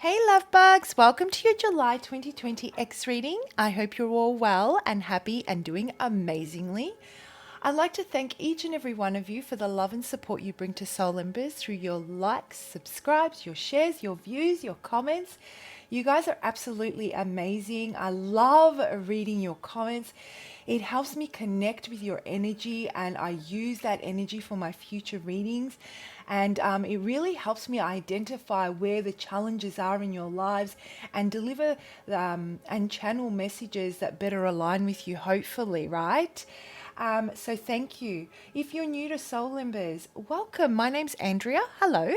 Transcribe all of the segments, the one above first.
Hey love bugs, welcome to your July 2020 X reading. I hope you're all well and happy and doing amazingly. I'd like to thank each and every one of you for the love and support you bring to Soul Embers through your likes, subscribes, your shares, your views, your comments. You guys are absolutely amazing. I love reading your comments. It helps me connect with your energy, and I use that energy for my future readings. And it really helps me identify where the challenges are in your lives and deliver and channel messages that better align with you, hopefully, right? So thank you. If you're new to Soul Embers, welcome. My name's Andrea. Hello.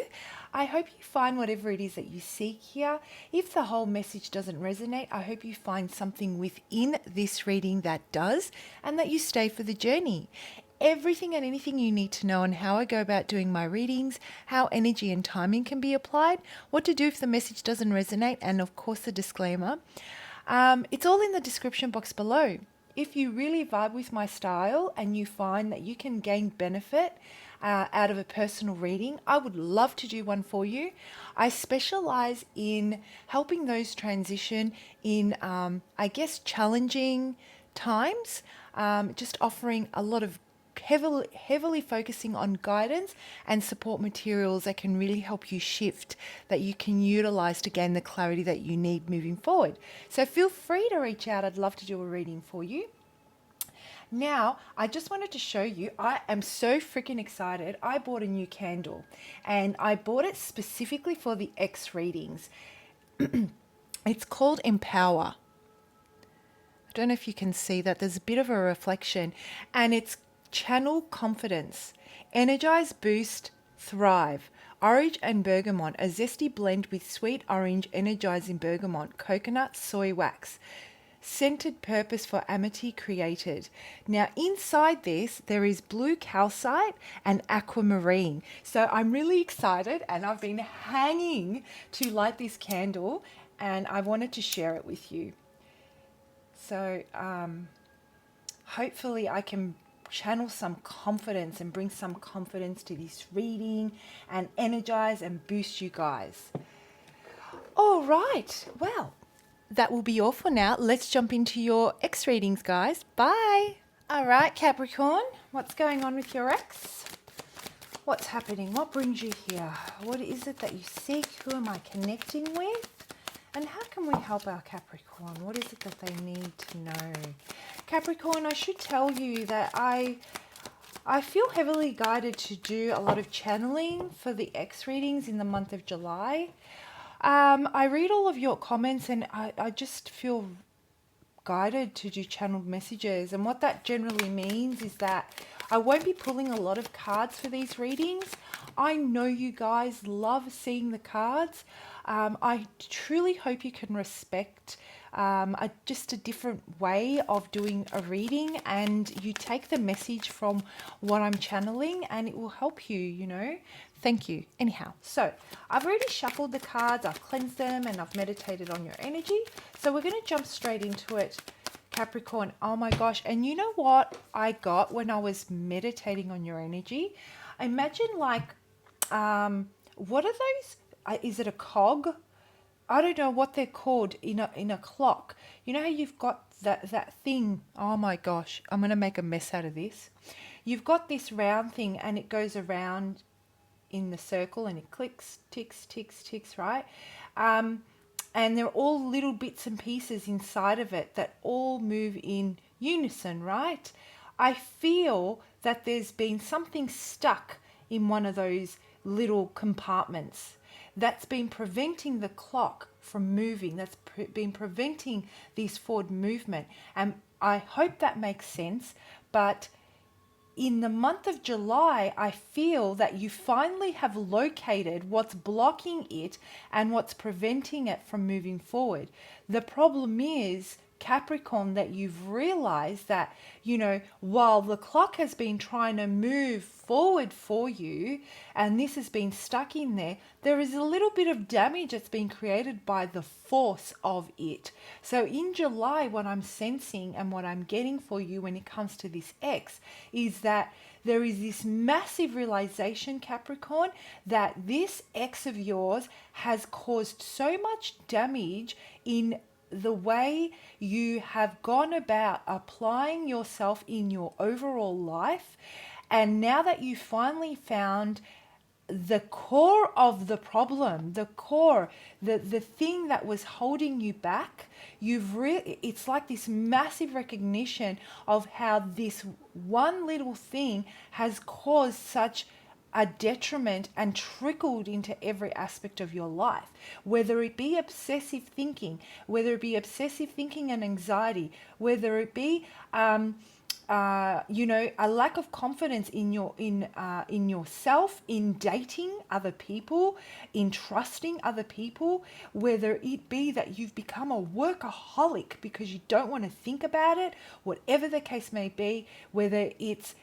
I hope you find whatever it is that you seek here. If the whole message doesn't resonate, I hope you find something within this reading that does and that you stay for the journey. Everything and anything you need to know on how I go about doing my readings, how energy and timing can be applied, what to do if the message doesn't resonate, and of course the disclaimer. It's all in the description box below. If you really vibe with my style and you find that you can gain benefit out of a personal reading, I would love to do one for you. I specialize in helping those transition in, challenging times, just offering a lot of heavily focusing on guidance and support materials that can really help you shift, that you can utilize to gain the clarity that you need moving forward. So feel free to reach out. I'd love to do a reading for you. Now, I just wanted to show you, I am so freaking excited. I bought a new candle and I bought it specifically for the X readings. It's called Empower. I don't know if you can see that. There's a bit of a reflection, and it's channel confidence, energize, boost, thrive. Orange and bergamot, a zesty blend with sweet orange, energizing bergamot, coconut, soy wax. Scented purpose for amity created. Now inside this there is blue calcite and aquamarine. So I'm really excited, and I've been hanging to light this candle, and I wanted to share it with you. So hopefully I can channel some confidence and bring some confidence to this reading and energize and boost you guys. All right, well, that will be all for now. Let's jump into your X readings, guys. Bye. All right, Capricorn, what's going on with your X? What's happening? What brings you here? What is it that you seek? Who am I connecting with? And how can we help our Capricorn? What is it that they need to know? Capricorn, I should tell you that I feel heavily guided to do a lot of channeling for the X readings in the month of July. I read all of your comments, and I just feel guided to do channeled messages. And what that generally means is that I won't be pulling a lot of cards for these readings. I know you guys love seeing the cards. I truly hope you can respect just a different way of doing a reading, and you take the message from what I'm channeling and it will help you, you know. Thank you. Anyhow, so I've already shuffled the cards, I've cleansed them, and I've meditated on your energy. So we're going to jump straight into it, Capricorn. Oh my gosh. And you know what I got when I was meditating on your energy? Imagine like, what are those? Is it a cog? I don't know what they're called in a clock. You know how you've got that thing? Oh my gosh, I'm going to make a mess out of this. You've got this round thing and it goes around in the circle and it clicks, ticks, ticks, ticks, right? And they're all little bits and pieces inside of it that all move in unison, right? I feel that there's been something stuck in one of those little compartments that's been preventing the clock from moving, that's been preventing this forward movement. And I hope that makes sense. But in the month of July, I feel that you finally have located what's blocking it and what's preventing it from moving forward. The problem is Capricorn, that you've realized that, while the clock has been trying to move forward for you and this has been stuck in there, there is a little bit of damage that's been created by the force of it. So in July, what I'm sensing and what I'm getting for you when it comes to this X is that there is this massive realization, Capricorn, that this ex of yours has caused so much damage in the way you have gone about applying yourself in your overall life. And now that you finally found the core of the problem, the core, the thing that was holding you back, it's like this massive recognition of how this one little thing has caused such a detriment and trickled into every aspect of your life, whether it be obsessive thinking, and anxiety, whether it be a lack of confidence in yourself, in dating other people, in trusting other people, whether it be that you've become a workaholic because you don't want to think about it, whatever the case may be, whether it's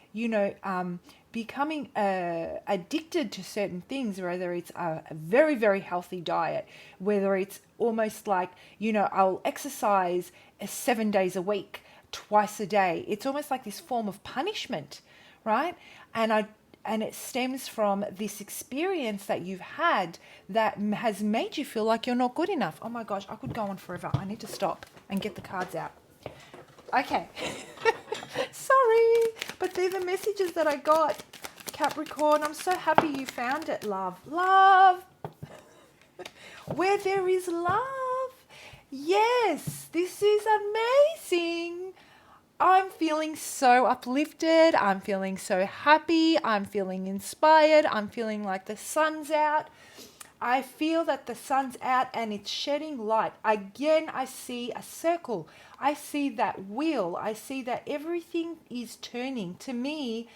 becoming addicted to certain things, whether it's a very, very healthy diet, whether it's almost like, I'll exercise 7 days a week, twice a day. It's almost like this form of punishment, right? And it stems from this experience that you've had that has made you feel like you're not good enough. Oh my gosh, I could go on forever. I need to stop and get the cards out. Okay. Sorry, but they're the messages that I got, Capricorn. I'm so happy you found it, love. Love. Where there is love. Yes, this is amazing. I'm feeling so uplifted. I'm feeling so happy. I'm feeling inspired. I'm feeling like the sun's out. I feel that the sun's out and it's shedding light. Again, I see a circle. I see that wheel. I see that everything is turning. To me,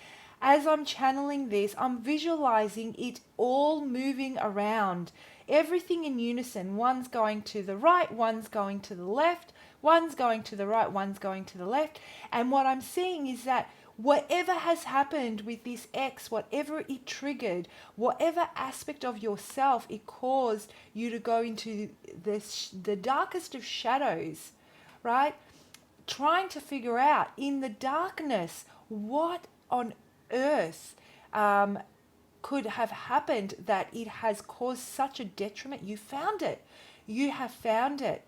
as I'm channeling this, I'm visualizing it all moving around. Everything in unison. One's going to the right, one's going to the left, one's going to the right, one's going to the left. And what I'm seeing is that whatever has happened with this X, whatever it triggered, whatever aspect of yourself it caused you to go into the darkest of shadows, right? Trying to figure out in the darkness what on earth could have happened that it has caused such a detriment. You found it. You have found it.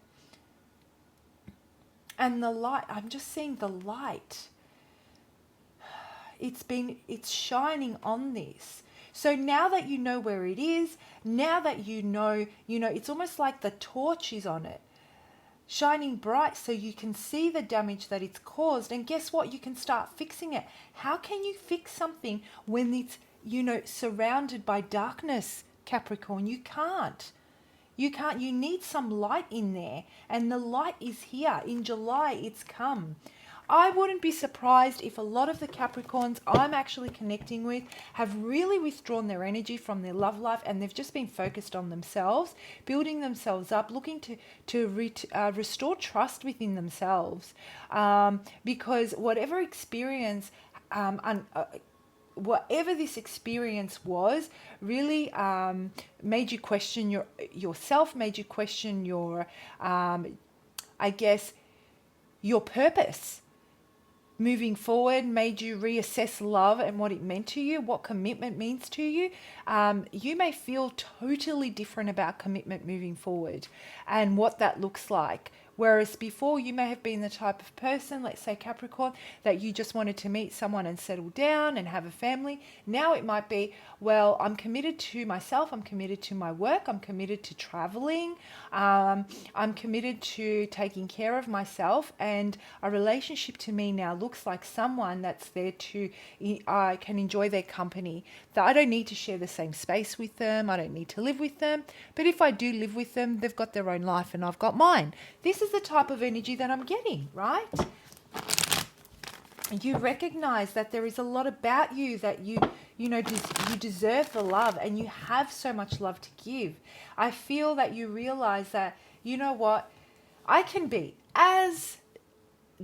And the light, I'm just seeing the light. It's shining on this. So now that you know where it is, now that you know, it's almost like the torch is on it, shining bright so you can see the damage that it's caused. And guess what? You can start fixing it. How can you fix something when it's, surrounded by darkness, Capricorn? You can't. You need some light in there. And the light is here. In July, it's come. I wouldn't be surprised if a lot of the Capricorns I'm actually connecting with have really withdrawn their energy from their love life and they've just been focused on themselves, building themselves up, looking to restore trust within themselves. Because whatever experience, whatever this experience was, really made you question yourself, made you question your, your purpose. Moving forward, made you reassess love and what it meant to you, what commitment means to you. You may feel totally different about commitment moving forward and what that looks like. Whereas before you may have been the type of person, let's say Capricorn, that you just wanted to meet someone and settle down and have a family. Now it might be, well, I'm committed to myself, I'm committed to my work, I'm committed to traveling, I'm committed to taking care of myself, and a relationship to me now looks like someone that's there to, I can enjoy their company. That I don't need to share the same space with them, I don't need to live with them, but if I do live with them, they've got their own life and I've got mine. This is the type of energy that I'm getting, right? You recognize that there is a lot about you that you deserve the love and you have so much love to give. I feel that you realize that, you know what, I can be as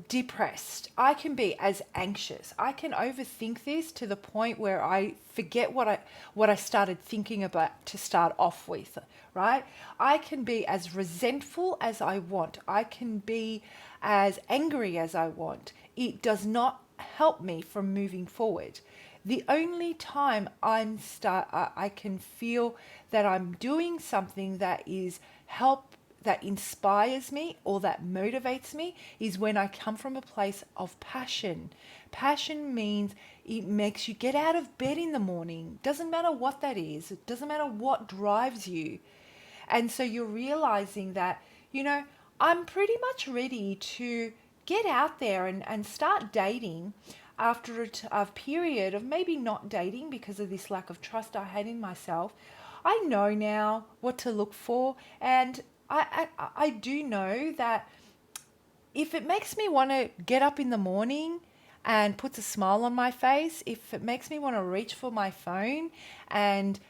depressed. I can be as anxious. I can overthink this to the point where I forget what I started thinking about to start off with, right? I can be as resentful as I want. I can be as angry as I want. It does not help me from moving forward. The only time I can feel that I'm doing something that is that inspires me or that motivates me is when I come from a place of passion. Passion means it makes you get out of bed in the morning. Doesn't matter what that is. It doesn't matter what drives you. And so you're realizing that, I'm pretty much ready to get out there and start dating after a period of maybe not dating because of this lack of trust I had in myself. I know now what to look for, and I do know that if it makes me want to get up in the morning and puts a smile on my face, if it makes me want to reach for my phone and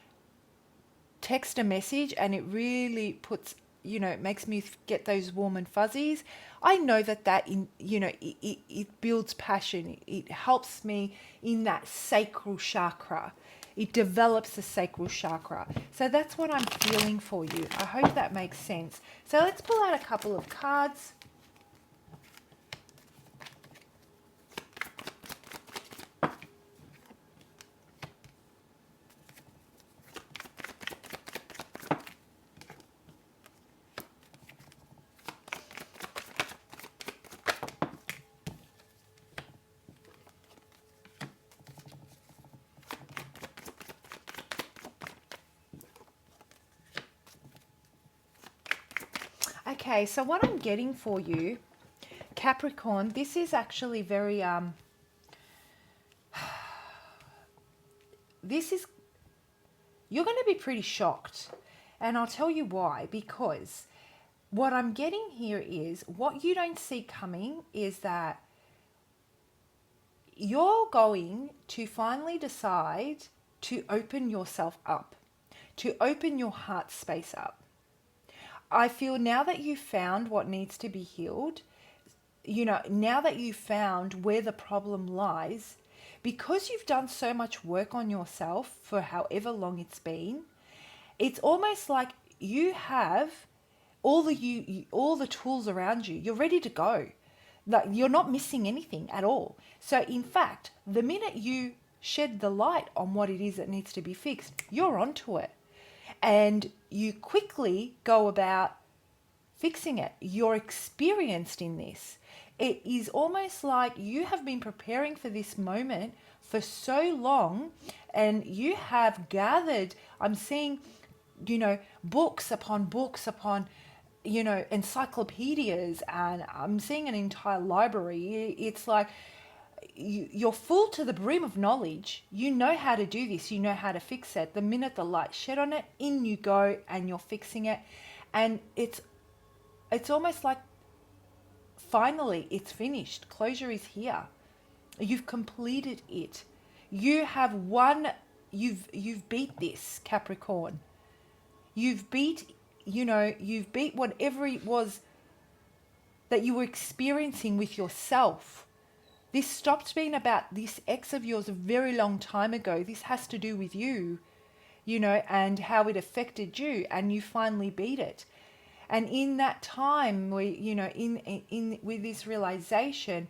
text a message and it really puts, it makes me get those warm and fuzzies, I know it builds passion. It helps me in that sacral chakra. It develops the sacral chakra. So that's what I'm feeling for you. I hope that makes sense. So let's pull out a couple of cards. Okay, so what I'm getting for you, Capricorn, this is actually very, you're going to be pretty shocked. And I'll tell you why. Because what I'm getting here is, what you don't see coming is that you're going to finally decide to open yourself up, to open your heart space up. I feel now that you've found what needs to be healed, now that you've found where the problem lies, because you've done so much work on yourself for however long it's been, it's almost like you have all the tools around you. You're ready to go. Like, you're not missing anything at all. So in fact, the minute you shed the light on what it is that needs to be fixed, you're onto it. And you quickly go about fixing it. You're experienced in this. It is almost like you have been preparing for this moment for so long, and you have gathered, I'm seeing, books upon encyclopedias, and I'm seeing an entire library. It's like you're full to the brim of knowledge. You know how to do this. You know how to fix it. The minute the light shed on it, in you go and you're fixing it. And it's almost like finally it's finished. Closure is here. You've completed it. You have won. You've beat this, Capricorn. You've beat whatever it was that you were experiencing with yourself. This stopped being about this ex of yours a very long time ago. This has to do with you, and how it affected you, and you finally beat it. And in that time, with this realization,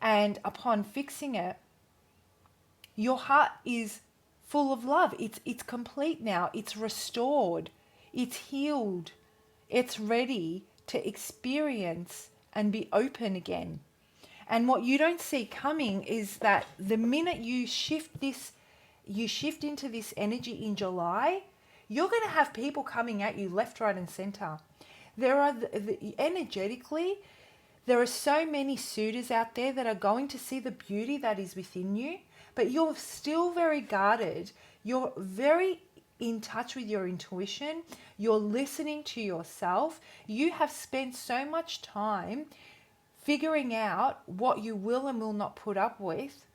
and upon fixing it, your heart is full of love. It's complete now. It's restored. It's healed. It's ready to experience and be open again. And what you don't see coming is that the minute you shift into this energy in July, you're going to have people coming at you left, right, and center. Energetically, there are so many suitors out there that are going to see the beauty that is within you, but you're still very guarded. You're very in touch with your intuition. You're listening to yourself. You have spent so much time figuring out what you will and will not put up with,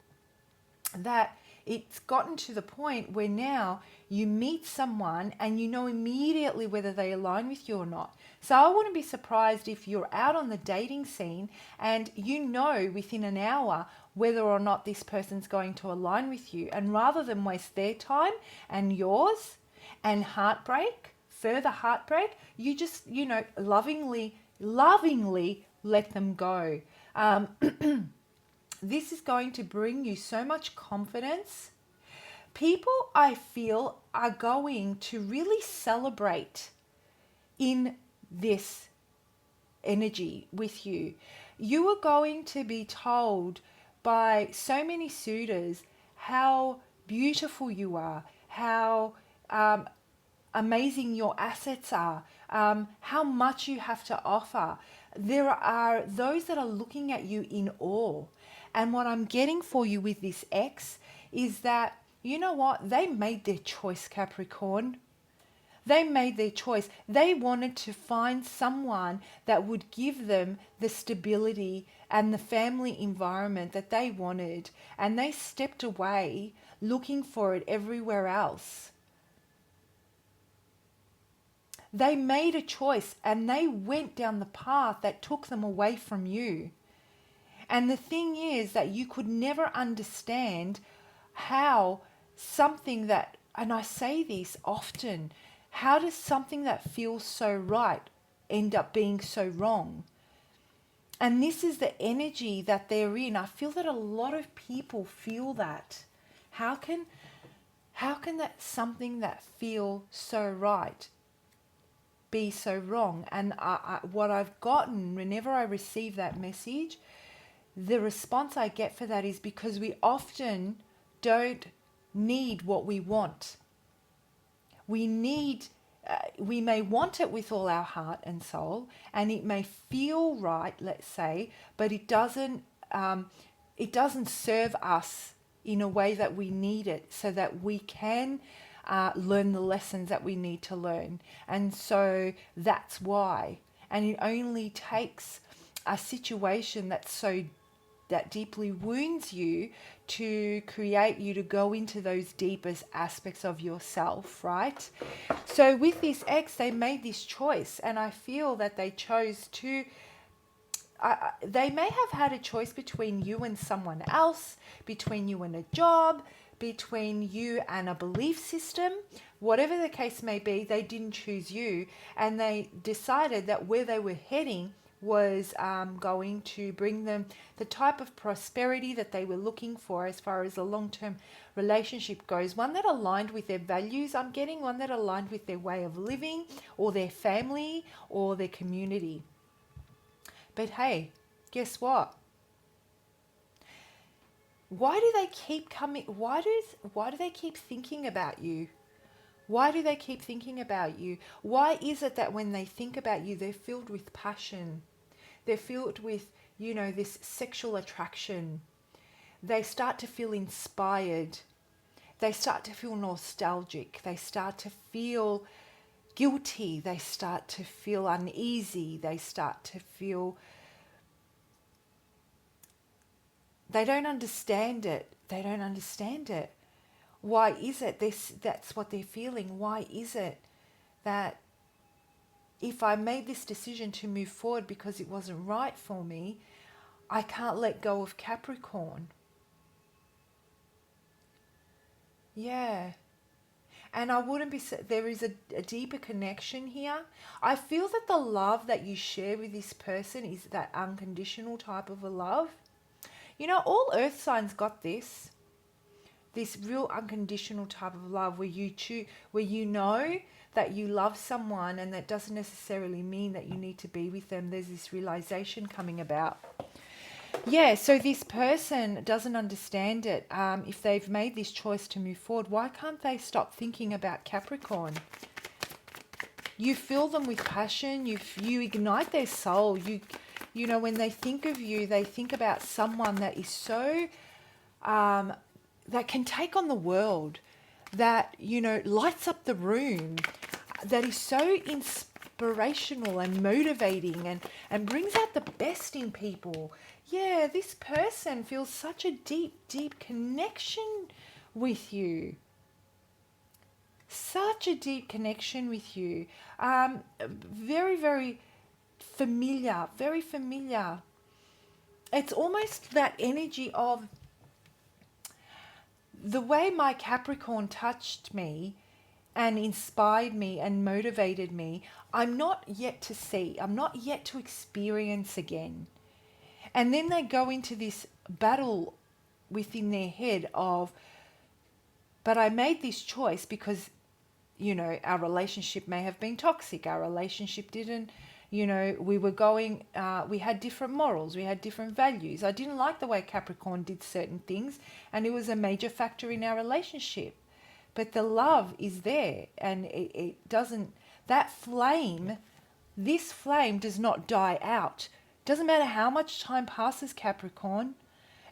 that it's gotten to the point where now you meet someone and you know immediately whether they align with you or not. So I wouldn't be surprised if you're out on the dating scene and you know within an hour whether or not this person's going to align with you. And rather than waste their time and yours and further heartbreak, you just, lovingly let them go. This is going to bring you so much confidence. People, I feel, are going to really celebrate in this energy with you. You are going to be told by so many suitors how beautiful you are, how amazing your assets are, how much you have to offer. There are those that are looking at you in awe. And what I'm getting for you with this ex is that, you know what? They made their choice, Capricorn. They made their choice. They wanted to find someone that would give them the stability and the family environment that they wanted. And they stepped away looking for it everywhere else. They made a choice and they went down the path that took them away from you. And the thing is that you could never understand how something that, and I say this often, how does something that feels so right end up being so wrong? And this is the energy that they're in. I feel that a lot of people feel that. How can that something that feels so right be so wrong? And what I've gotten whenever I receive that message, the response I get for that is because we often don't need what we want. We may want it with all our heart and soul, and it may feel right, let's say, but it doesn't serve us in a way that we need it so that we can learn the lessons that we need to learn. And so that's why. And it only takes a situation that deeply wounds you to create you to go into those deepest aspects of yourself, right? So with this ex, they made this choice, and I feel that they chose to, they may have had a choice between you and someone else, between you and a job, between you and a belief system. Whatever the case may be, they didn't choose you, and they decided that where they were heading was going to bring them the type of prosperity that they were looking for as far as a long-term relationship goes. One that aligned with their values, I'm getting one that aligned with their way of living or their family or their community. But hey, guess what? Why do they keep coming? Why do they keep thinking about you? Why do they keep thinking about you? Why is it that when they think about you, they're filled with passion? They're filled with, this sexual attraction. They start to feel inspired. They start to feel nostalgic. They start to feel guilty. They start to feel uneasy. They start to feel... They don't understand it. They don't understand it. Why is it that's what they're feeling? Why is it that if I made this decision to move forward because it wasn't right for me, I can't let go of Capricorn? Yeah. And I wouldn't be, there is a deeper connection here. I feel that the love that you share with this person is that unconditional type of a love. All earth signs got this real unconditional type of love where you know that you love someone, and that doesn't necessarily mean that you need to be with them. There's this realization coming about. Yeah, so this person doesn't understand it. If they've made this choice to move forward, why can't they stop thinking about Capricorn? You fill them with passion. You ignite their soul. When they think of you, they think about someone that is so, that can take on the world, that, lights up the room, that is so inspirational and motivating and brings out the best in people. Yeah, this person feels such a deep, deep connection with you. Such a deep connection with you. Very, very familiar, very familiar. It's almost that energy of the way my Capricorn touched me and inspired me and motivated me. I'm not yet to see, I'm not yet to experience again. And then they go into this battle within their head of, but I made this choice because, you know, our relationship may have been toxic. Our relationship didn't, you know, we were going, we had different morals, we had different values. I didn't like the way Capricorn did certain things, and it was a major factor in our relationship. But the love is there, and it doesn't, that flame, this flame does not die out. Doesn't matter how much time passes, Capricorn.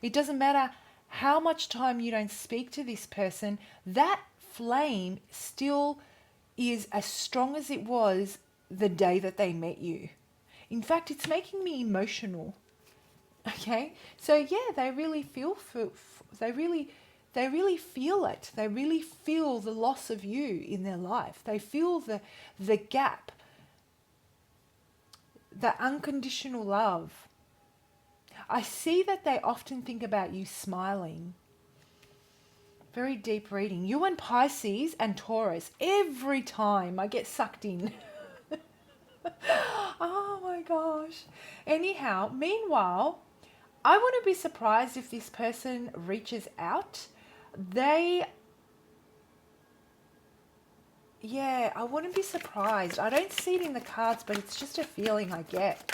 It doesn't matter how much time you don't speak to this person. That flame still is as strong as it was the day that they met you. In fact, it's making me emotional. Okay, so yeah, they really feel they really feel it. They really feel the loss of you in their life. They feel the gap, the unconditional love. I see that they often think about you smiling. Very deep reading. You and Pisces and Taurus, every time I get sucked in. Oh my gosh. Anyhow, meanwhile, I wouldn't be surprised if this person reaches out. I wouldn't be surprised. I don't see it in the cards, but it's just a feeling I get.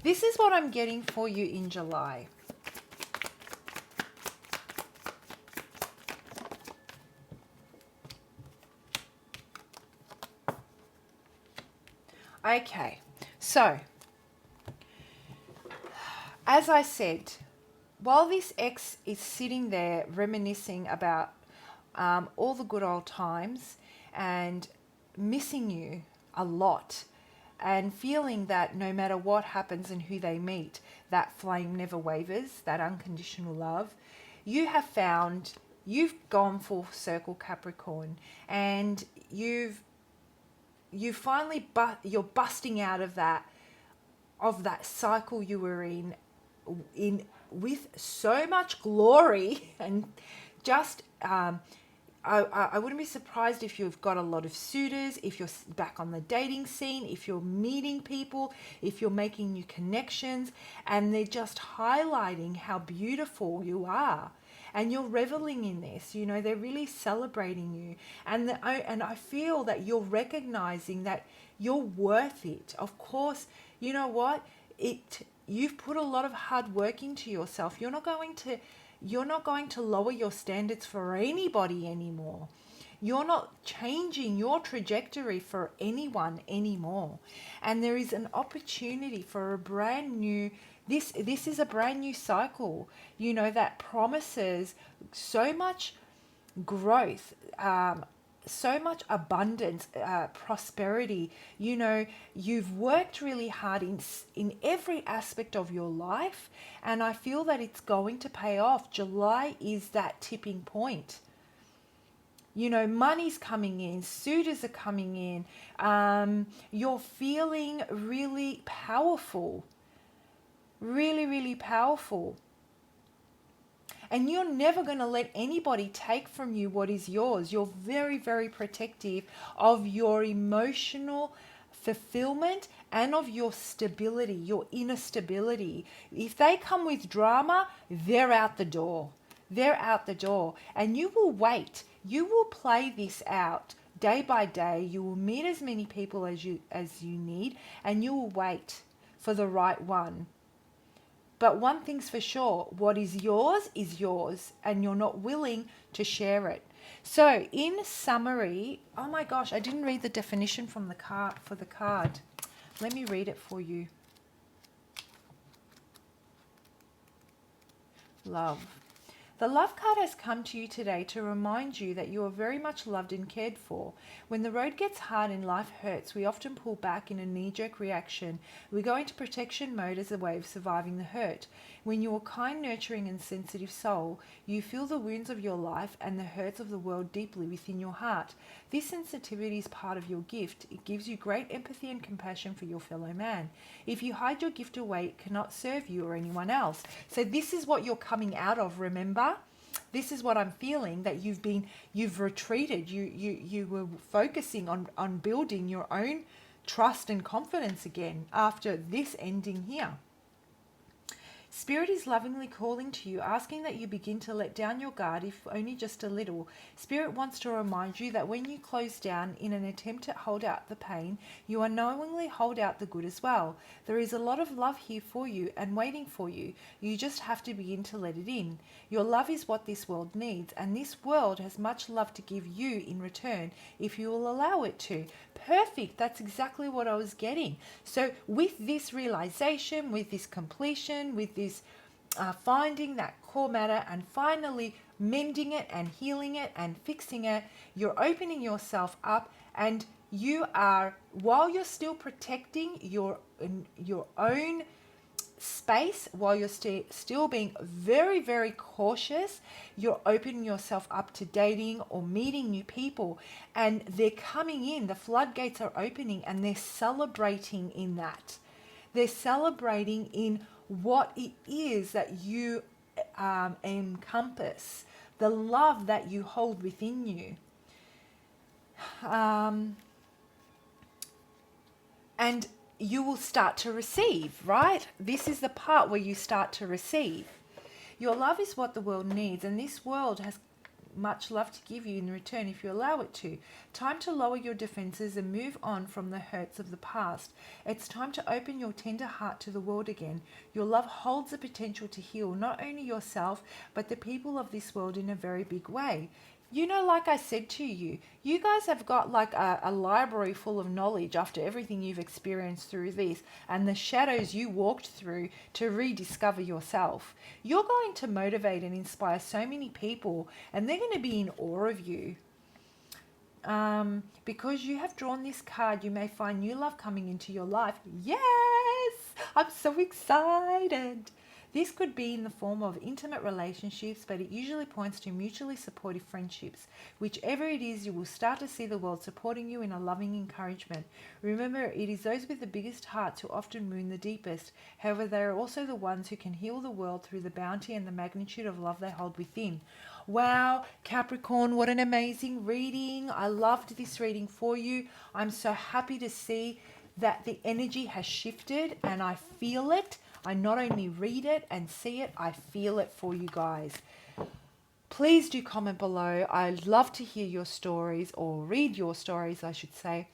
This is what I'm getting for you in July. Okay, so as I said, while this ex is sitting there reminiscing about all the good old times and missing you a lot, and feeling that no matter what happens and who they meet, that flame never wavers, that unconditional love, you've gone full circle, Capricorn, and you finally, you're busting out of that cycle you were in with so much glory, and just I wouldn't be surprised if you've got a lot of suitors, if you're back on the dating scene, if you're meeting people, if you're making new connections, and they're just highlighting how beautiful you are. And you're reveling in this, you know, they're really celebrating you. And I feel that you're recognizing that you're worth it. Of course, you know what? You've put a lot of hard work into yourself. You're not going to lower your standards for anybody anymore. You're not changing your trajectory for anyone anymore. And there is an opportunity for a brand new, this is a brand new cycle, you know, that promises so much growth, so much abundance, prosperity. You know, you've worked really hard in every aspect of your life, and I feel that it's going to pay off. July is that tipping point. You know, money's coming in, suitors are coming in, you're feeling really powerful, really, really powerful. And you're never going to let anybody take from you what is yours. You're very, very protective of your emotional fulfillment and of your stability, your inner stability. If they come with drama, they're out the door. They're out the door. And you will wait. You will play this out day by day. You will meet as many people as you need, and you will wait for the right one. But one thing's for sure, what is yours, and you're not willing to share it. So in summary, oh my gosh, I didn't read the definition from the card for the card. Let me read it for you. Love. The love card has come to you today to remind you that you are very much loved and cared for. When the road gets hard and life hurts, we often pull back in a knee-jerk reaction. We go into protection mode as a way of surviving the hurt. When you are kind, nurturing and sensitive soul, you feel the wounds of your life and the hurts of the world deeply within your heart. This sensitivity is part of your gift. It gives you great empathy and compassion for your fellow man. If you hide your gift away, it cannot serve you or anyone else. So this is what you're coming out of, remember? This is what I'm feeling, that you've retreated. You were focusing on building your own trust and confidence again after this ending here. Spirit is lovingly calling to you, asking that you begin to let down your guard, if only just a little. Spirit wants to remind you that when you close down in an attempt to hold out the pain, you unknowingly hold out the good as well. There is a lot of love here for you and waiting for you. You just have to begin to let it in. Your love is what this world needs, and this world has much love to give you in return if you will allow it to. Perfect. That's exactly what I was getting. So with this realization, with this completion, with this finding that core matter and finally mending it and healing it and fixing it, you're opening yourself up, and you are, while you're still protecting your own space, while you're still being very, very cautious, you're opening yourself up to dating or meeting new people, and they're coming in, the floodgates are opening, and they're celebrating in that. They're celebrating in what it is that you encompass, the love that you hold within you. And you will start to receive, right? This is the part where you start to receive. Your love is what the world needs, and this world has much love to give you in return if you allow it to. Time to lower your defenses and move on from the hurts of the past. It's time to open your tender heart to the world again. Your love holds the potential to heal not only yourself, but the people of this world in a very big way. You know, like I said to you, you guys have got like a library full of knowledge after everything you've experienced through this and the shadows you walked through to rediscover yourself. You're going to motivate and inspire so many people, and they're going to be in awe of you. Because you have drawn this card, you may find new love coming into your life. Yes! I'm so excited! This could be in the form of intimate relationships, but it usually points to mutually supportive friendships. Whichever it is, you will start to see the world supporting you in a loving encouragement. Remember, it is those with the biggest hearts who often wound the deepest. However, they are also the ones who can heal the world through the bounty and the magnitude of love they hold within. Wow, Capricorn, what an amazing reading. I loved this reading for you. I'm so happy to see that the energy has shifted, and I feel it. I not only read it and see it, I feel it for you guys. Please do comment below. I'd love to hear your stories, or read your stories, I should say.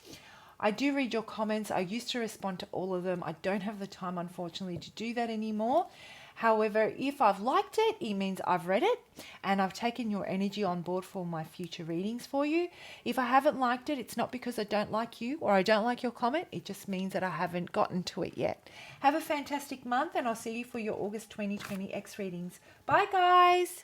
I do read your comments. I used to respond to all of them. I don't have the time, unfortunately, to do that anymore. However, if I've liked it, it means I've read it and I've taken your energy on board for my future readings for you. If I haven't liked it, it's not because I don't like you or I don't like your comment. It just means that I haven't gotten to it yet. Have a fantastic month, and I'll see you for your August 2020 X readings. Bye, guys.